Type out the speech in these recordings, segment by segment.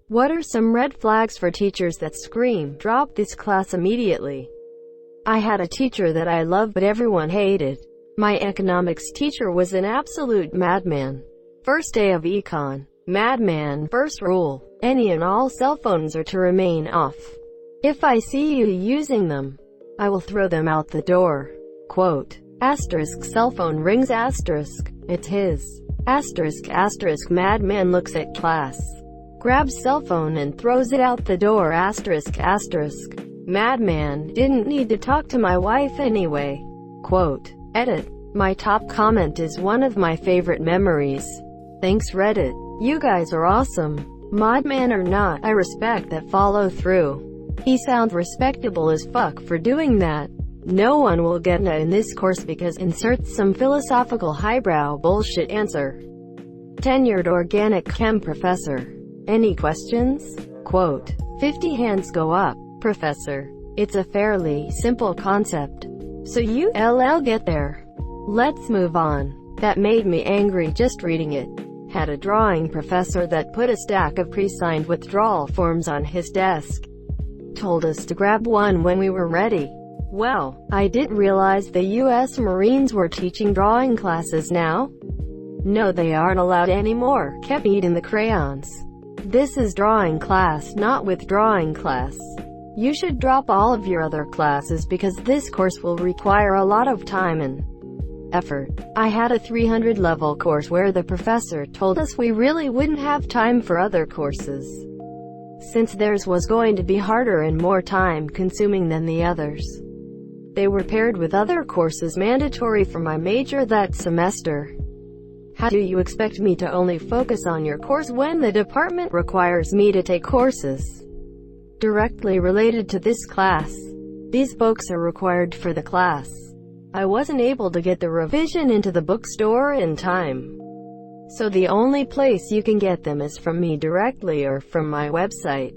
What are some red flags for teachers that scream, "Drop this class immediately"? I had a teacher that I loved but everyone hated. My economics teacher was an absolute madman. First day of econ. Madman. First rule. Any and all cell phones are to remain off. If I see you using them, I will throw them out the door. Quote. Asterisk cell phone rings asterisk. It's his. Asterisk asterisk madman looks at class. Grabs cell phone and throws it out the door asterisk asterisk. Madman didn't need to talk to my wife anyway. Quote. Edit. My top comment is one of my favorite memories. Thanks Reddit. You guys are awesome. Madman or not, I respect that follow through. He sounds respectable as fuck for doing that. No one will get an A in this course because inserts some philosophical highbrow bullshit answer. Tenured organic chem professor. Any questions? Quote. 50 hands go up. Professor. It's a fairly simple concept. So you LL get there. Let's move on. That made me angry just reading it. Had a drawing professor that put a stack of pre-signed withdrawal forms on his desk. Told us to grab one when we were ready. Well, I didn't realize the U.S. Marines were teaching drawing classes now. No, they aren't allowed anymore. Kept eating the crayons. This is drawing class, not withdrawing class. You should drop all of your other classes because this course will require a lot of time and effort. I had a 300 level course where the professor told us we really wouldn't have time for other courses, since theirs was going to be harder and more time consuming than the others. They were paired with other courses mandatory for my major that semester. How do you expect me to only focus on your course when the department requires me to take courses directly related to this class? These books are required for the class. I wasn't able to get the revision into the bookstore in time, so the only place you can get them is from me directly or from my website.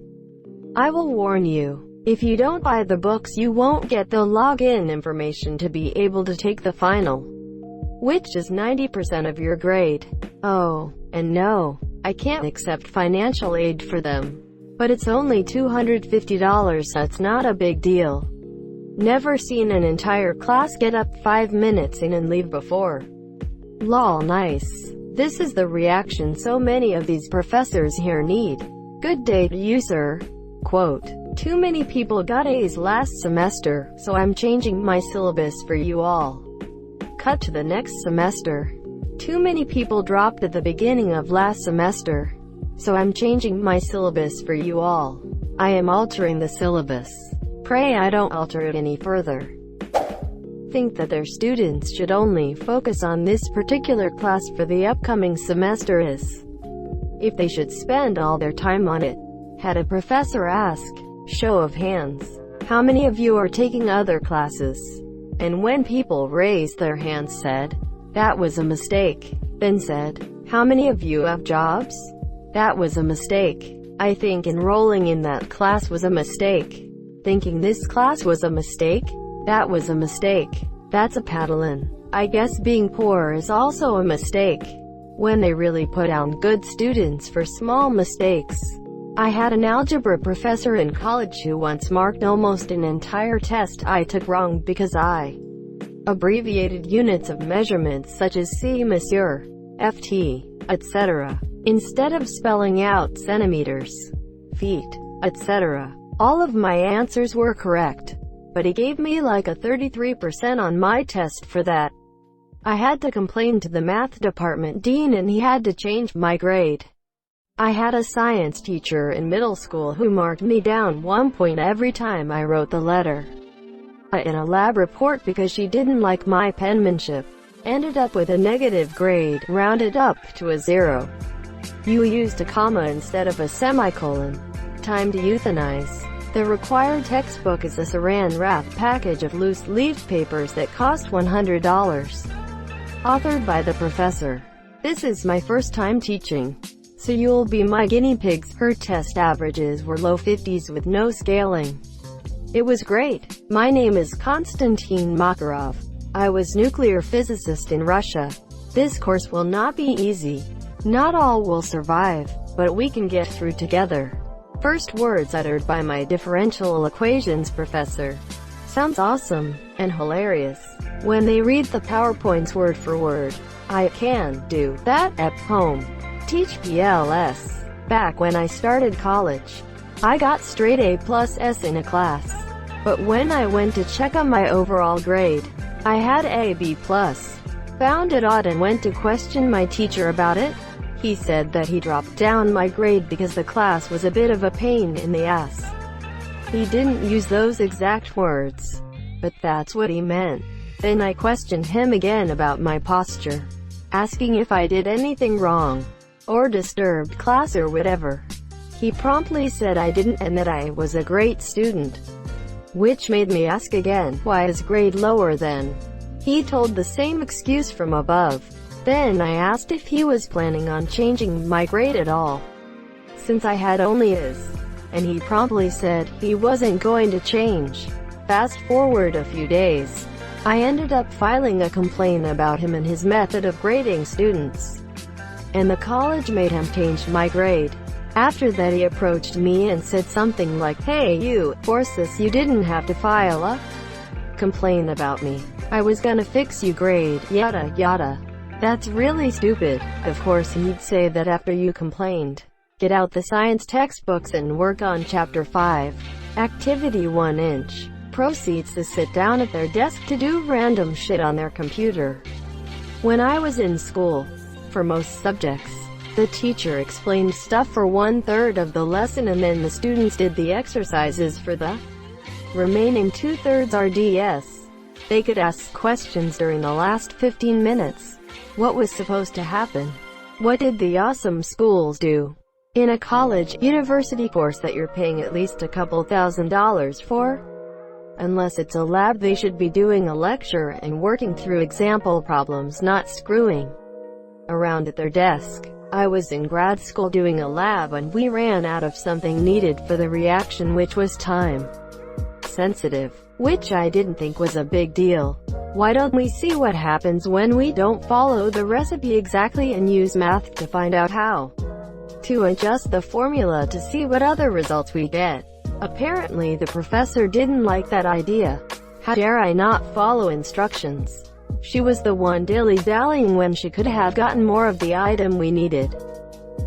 I will warn you, if you don't buy the books you won't get the login information to be able to take the final, which is 90% of your grade. Oh, and no, I can't accept financial aid for them. But it's only $250, so it's not a big deal. Never seen an entire class get up 5 minutes in and leave before. Lol, nice. This is the reaction so many of these professors here need. Good day to you, sir. Quote. Too many people got A's last semester, so I'm changing my syllabus for you all. Cut to the next semester. Too many people dropped at the beginning of last semester, so I'm changing my syllabus for you all. I am altering the syllabus. Pray I don't alter it any further. Think that their students should only focus on this particular class for the upcoming semester is if they should spend all their time on it. Had a professor ask, show of hands, how many of you are taking other classes? And when people raised their hands said, that was a mistake. Then said, how many of you have jobs? That was a mistake. I think enrolling in that class was a mistake. Thinking this class was a mistake? That was a mistake. That's a paddlin'. I guess being poor is also a mistake. When they really put down good students for small mistakes. I had an algebra professor in college who once marked almost an entire test I took wrong because I abbreviated units of measurements such as C, monsieur, ft, etc., instead of spelling out centimeters, feet, etc. All of my answers were correct, but he gave me like a 33% on my test for that. I had to complain to the math department dean and he had to change my grade. I had a science teacher in middle school who marked me down 1 point every time I wrote the letter in a lab report because she didn't like my penmanship. Ended up with a negative grade, rounded up to a 0. You used a comma instead of a semicolon. Time to euthanize. The required textbook is a saran wrap package of loose leaf papers that cost $100. Authored by the professor. This is my first time teaching, so you'll be my guinea pigs. Her test averages were low 50s with no scaling. It was great. My name is Konstantin Makarov. I was nuclear physicist in Russia. This course will not be easy. Not all will survive, but we can get through together. First words uttered by my differential equations professor. Sounds awesome, and hilarious. When they read the PowerPoints word for word, I can do that at home. Teach PLS. Back when I started college, I got straight A+S in a class. But when I went to check on my overall grade, I had a B+. Found it odd and went to question my teacher about it. He said that he dropped down my grade because the class was a bit of a pain in the ass. He didn't use those exact words, but that's what he meant. Then I questioned him again about my posture, asking if I did anything wrong, or disturbed class or whatever. He promptly said I didn't and that I was a great student, which made me ask again, why is grade lower then? He told the same excuse from above. Then I asked if he was planning on changing my grade at all, since I had only A's, and he promptly said he wasn't going to change. Fast forward a few days, I ended up filing a complaint about him and his method of grading students, and the college made him change my grade. After that he approached me and said something like, "Hey you, force this, you didn't have to file a complaint about me. I was gonna fix you grade, yada yada." That's really stupid. Of course he'd say that after you complained. Get out the science textbooks and work on Chapter 5. Activity 1-inch. Proceeds to sit down at their desk to do random shit on their computer. When I was in school, for most subjects, the teacher explained stuff for 1/3 of the lesson and then the students did the exercises for the remaining 2/3 RDS. They could ask questions during the last 15 minutes. What was supposed to happen? What did the awesome schools do? In a college, university course that you're paying at least a couple $1,000s for? Unless it's a lab, they should be doing a lecture and working through example problems, not screwing around at their desk. I was in grad school doing a lab and we ran out of something needed for the reaction which was time sensitive, which I didn't think was a big deal. Why don't we see what happens when we don't follow the recipe exactly and use math to find out how to adjust the formula to see what other results we get? Apparently the professor didn't like that idea. How dare I not follow instructions? She was the one dilly-dallying when she could have gotten more of the item we needed.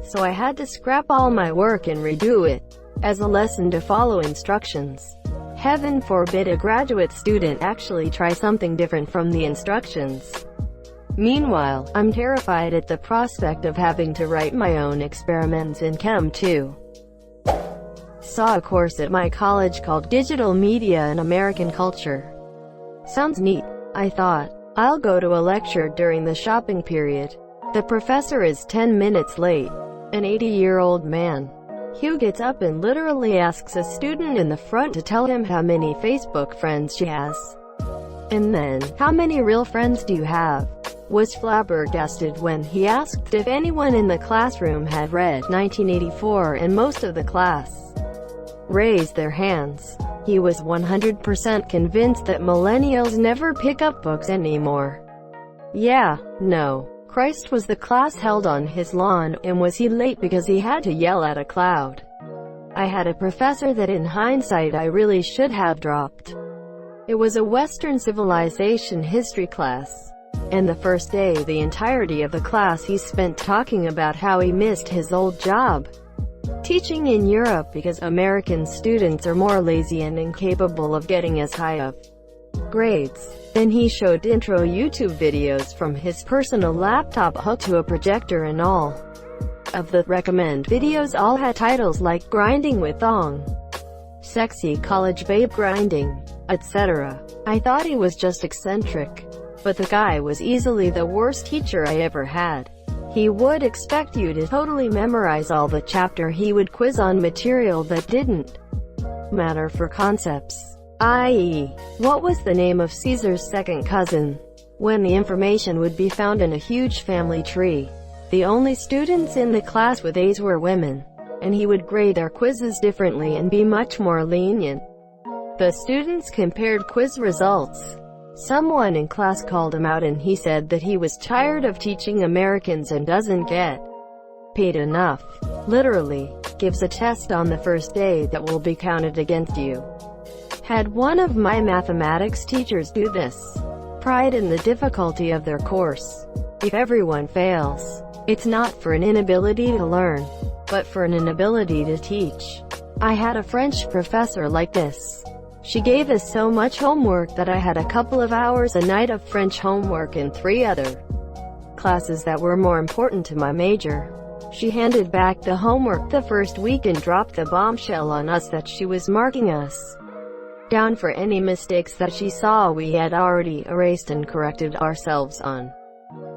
So I had to scrap all my work and redo it, as a lesson to follow instructions. Heaven forbid a graduate student actually try something different from the instructions. Meanwhile, I'm terrified at the prospect of having to write my own experiments in Chem 2. Saw a course at my college called Digital Media and American Culture. Sounds neat, I thought. I'll go to a lecture during the shopping period. The professor is 10 minutes late. An 80-year-old man. Hugh gets up and literally asks a student in the front to tell him how many Facebook friends she has. And then, how many real friends do you have? Was flabbergasted when he asked if anyone in the classroom had read 1984 and most of the class raised their hands. He was 100% convinced that millennials never pick up books anymore. Yeah, no. Christ, was the class held on his lawn, and was he late because he had to yell at a cloud? I had a professor that in hindsight I really should have dropped. It was a Western civilization history class, and the first day the entirety of the class he spent talking about how he missed his old job teaching in Europe because American students are more lazy and incapable of getting as high up grades. Then he showed intro YouTube videos from his personal laptop hooked to a projector, and all of the recommend videos all had titles like Grinding with Thong, Sexy College Babe Grinding, etc. I thought he was just eccentric, but the guy was easily the worst teacher I ever had. He would expect you to totally memorize all the chapter. He would quiz on material that didn't matter for concepts, i.e., what was the name of Caesar's second cousin, when the information would be found in a huge family tree. The only students in the class with A's were women, and he would grade their quizzes differently and be much more lenient. The students compared quiz results. Someone in class called him out and he said that he was tired of teaching Americans and doesn't get paid enough. Literally, gives a test on the first day that will be counted against you. Had one of my mathematics teachers do this. Pride in the difficulty of their course. If everyone fails, it's not for an inability to learn, but for an inability to teach. I had a French professor like this. She gave us so much homework that I had a couple of hours a night of French homework and 3 other classes that were more important to my major. She handed back the homework the first week and dropped the bombshell on us that she was marking us down for any mistakes that she saw we had already erased and corrected ourselves on.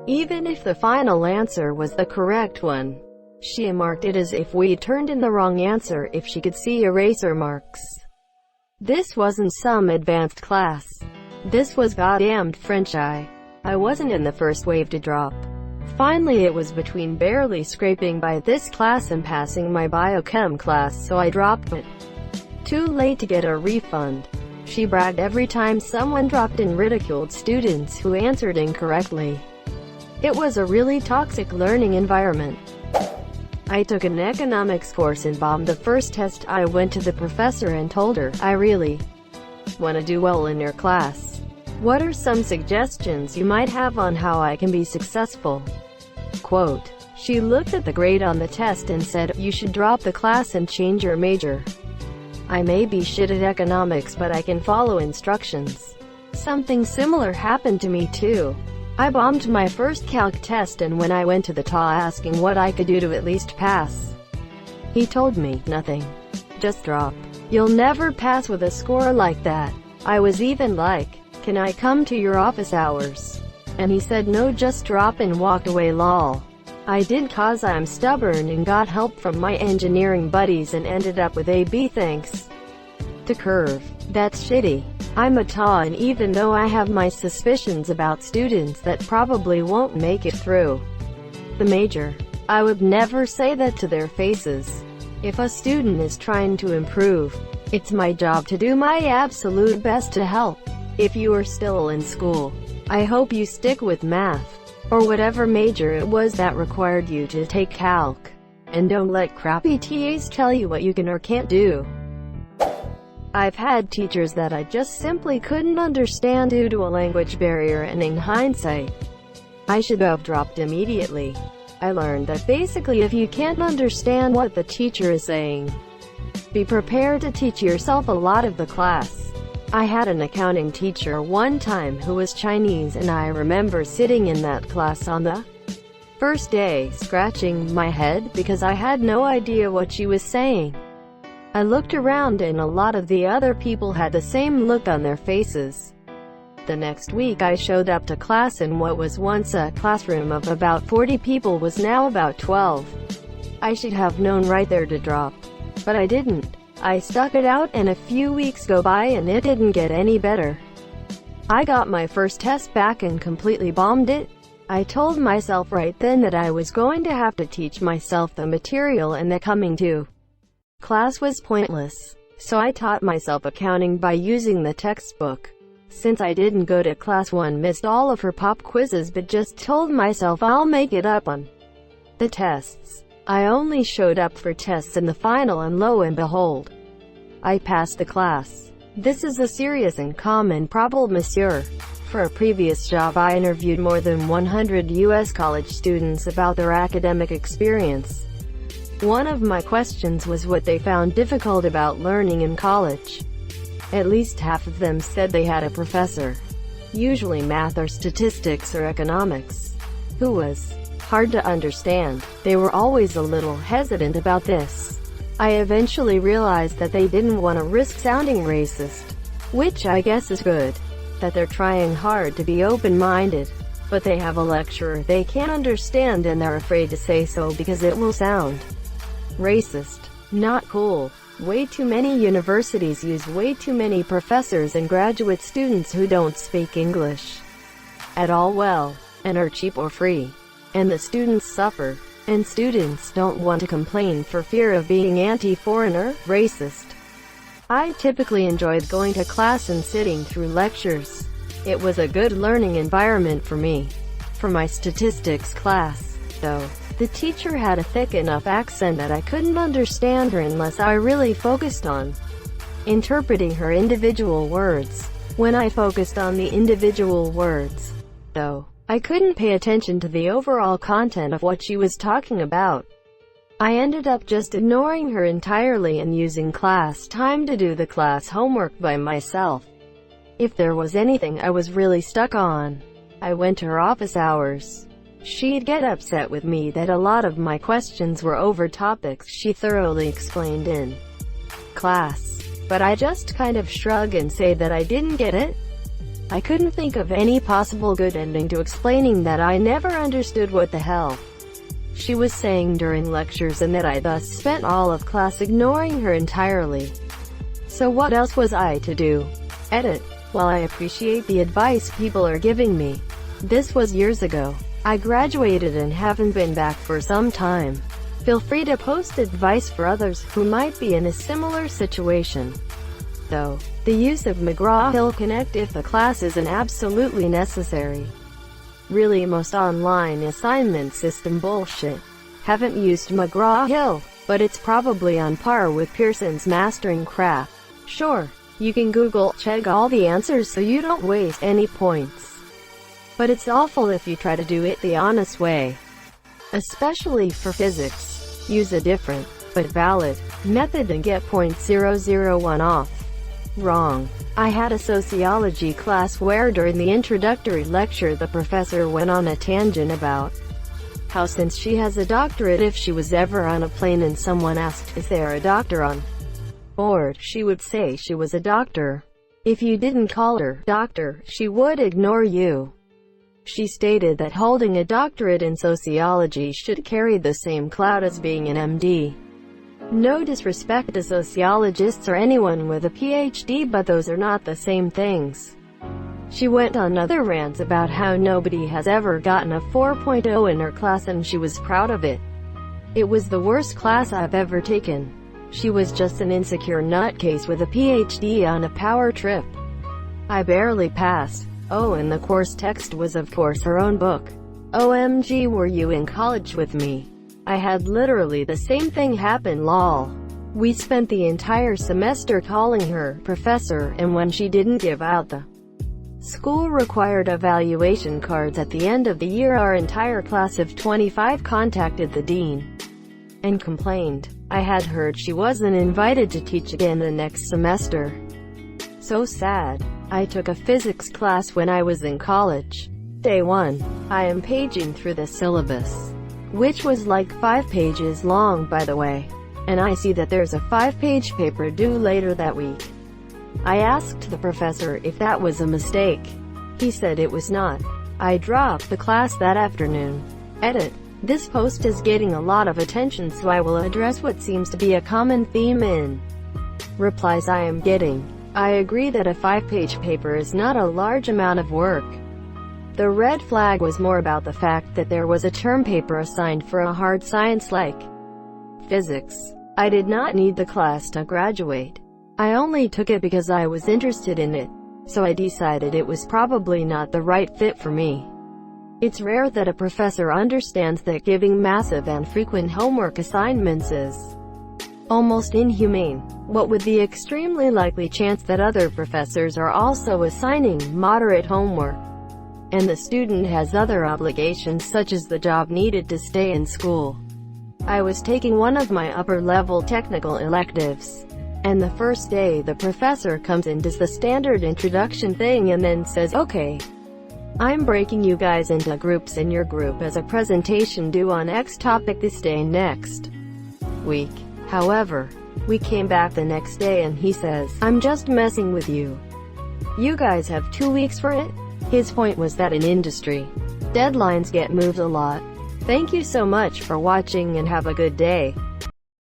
Even if the final answer was the correct one, she marked it as if we turned in the wrong answer if she could see eraser marks. This wasn't some advanced class. This was goddamned French. I wasn't in the first wave to drop. Finally, it was between barely scraping by this class and passing my biochem class, so I dropped it. Too late to get a refund. She bragged every time someone dropped and ridiculed students who answered incorrectly. It was a really toxic learning environment. I took an economics course and bombed the first test. I went to the professor and told her, I really want to do well in your class. What are some suggestions you might have on how I can be successful? Quote. She looked at the grade on the test and said, you should drop the class and change your major. I may be shit at economics, but I can follow instructions. Something similar happened to me too. I bombed my first calc test, and when I went to the TA asking what I could do to at least pass, he told me, nothing. Just drop. You'll never pass with a score like that. I was even like, can I come to your office hours? And he said no, just drop, and walked away. Lol. I did, cause I'm stubborn, and got help from my engineering buddies and ended up with a B thanks to curve. That's shitty. I'm a TA, and even though I have my suspicions about students that probably won't make it through the major, I would never say that to their faces. If a student is trying to improve, it's my job to do my absolute best to help. If you are still in school, I hope you stick with math, or whatever major it was that required you to take calc, and don't let crappy TAs tell you what you can or can't do. I've had teachers that I just simply couldn't understand due to a language barrier, and in hindsight, I should have dropped immediately. I learned that basically if you can't understand what the teacher is saying, be prepared to teach yourself a lot of the class. I had an accounting teacher one time who was Chinese, and I remember sitting in that class on the first day, scratching my head because I had no idea what she was saying. I looked around and a lot of the other people had the same look on their faces. The next week I showed up to class, and what was once a classroom of about 40 people was now about 12. I should have known right there to drop, but I didn't. I stuck it out, and a few weeks go by and it didn't get any better. I got my first test back and completely bombed it. I told myself right then that I was going to have to teach myself the material, and that coming to class was pointless. So I taught myself accounting by using the textbook. Since I didn't go to class, one missed all of her pop quizzes, but just told myself I'll make it up on the tests. I only showed up for tests in the final, and lo and behold, I passed the class. This is a serious and common problem, monsieur. For a previous job, I interviewed more than 100 U.S. college students about their academic experience. One of my questions was what they found difficult about learning in college. At least half of them said they had a professor, usually math or statistics or economics, who was hard to understand. They were always a little hesitant about this. I eventually realized that they didn't want to risk sounding racist, which I guess is good. That they're trying hard to be open-minded, but they have a lecturer they can't understand and they're afraid to say so because it will sound racist. Not cool. Way too many universities use way too many professors and graduate students who don't speak English at all well, and are cheap or free. And the students suffer. And students don't want to complain for fear of being anti-foreigner, racist. I typically enjoyed going to class and sitting through lectures. It was a good learning environment for me. For my statistics class, though, The teacher had a thick enough accent that I couldn't understand her unless I really focused on interpreting her individual words. When I focused on the individual words, though, I couldn't pay attention to the overall content of what she was talking about. I ended up just ignoring her entirely and using class time to do the class homework by myself. If there was anything I was really stuck on, I went to her office hours. She'd get upset with me that a lot of my questions were over topics she thoroughly explained in class. But I just kind of shrug and say that I didn't get it. I couldn't think of any possible good ending to explaining that I never understood what the hell she was saying during lectures and that I thus spent all of class ignoring her entirely. So what else was I to do? Edit. While I appreciate the advice people are giving me, this was years ago. I graduated and haven't been back for some time. Feel free to post advice for others who might be in a similar situation. Though, the use of McGraw-Hill Connect if the class isn't absolutely necessary. Really, most online assignment system bullshit. Haven't used McGraw-Hill, but it's probably on par with Pearson's Mastering Craft. Sure, you can Google check all the answers so you don't waste any points. But it's awful if you try to do it the honest way. Especially for physics. Use a different, but valid, method and get 0.001 off. Wrong. I had a sociology class where during the introductory lecture the professor went on a tangent about how since she has a doctorate, if she was ever on a plane and someone asked, "Is there a doctor on board?" she would say she was a doctor. If you didn't call her doctor, she would ignore you. She stated that holding a doctorate in sociology should carry the same clout as being an MD. No disrespect to sociologists or anyone with a PhD, but those are not the same things. She went on other rants about how nobody has ever gotten a 4.0 in her class and she was proud of it. It was the worst class I've ever taken. She was just an insecure nutcase with a PhD on a power trip. I barely passed. Oh, and the course text was of course her own book. OMG, were you in college with me? I had literally the same thing happen, lol. We spent the entire semester calling her professor, and when she didn't give out the school-required evaluation cards at the end of the year, our entire class of 25 contacted the dean and complained. I had heard she wasn't invited to teach again the next semester. So sad. I took a physics class when I was in college. Day 1. I am paging through the syllabus, which was like 5 pages long, by the way, and I see that there's a 5-page paper due later that week. I asked the professor if that was a mistake. He said it was not. I dropped the class that afternoon. Edit. This post is getting a lot of attention, so I will address what seems to be a common theme in replies I am getting. I agree that a 5-page paper is not a large amount of work. The red flag was more about the fact that there was a term paper assigned for a hard science like physics. I did not need the class to graduate. I only took it because I was interested in it, so I decided it was probably not the right fit for me. It's rare that a professor understands that giving massive and frequent homework assignments is almost inhumane. What with the extremely likely chance that other professors are also assigning moderate homework, and the student has other obligations such as the job needed to stay in school. I was taking one of my upper-level technical electives, and the first day the professor comes in, does the standard introduction thing, and then says, "Okay, I'm breaking you guys into groups, and your group has a presentation due on X topic this day next week." However, we came back the next day and he says, "I'm just messing with you. You guys have 2 weeks for it." His point was that in industry, deadlines get moved a lot. Thank you so much for watching and have a good day.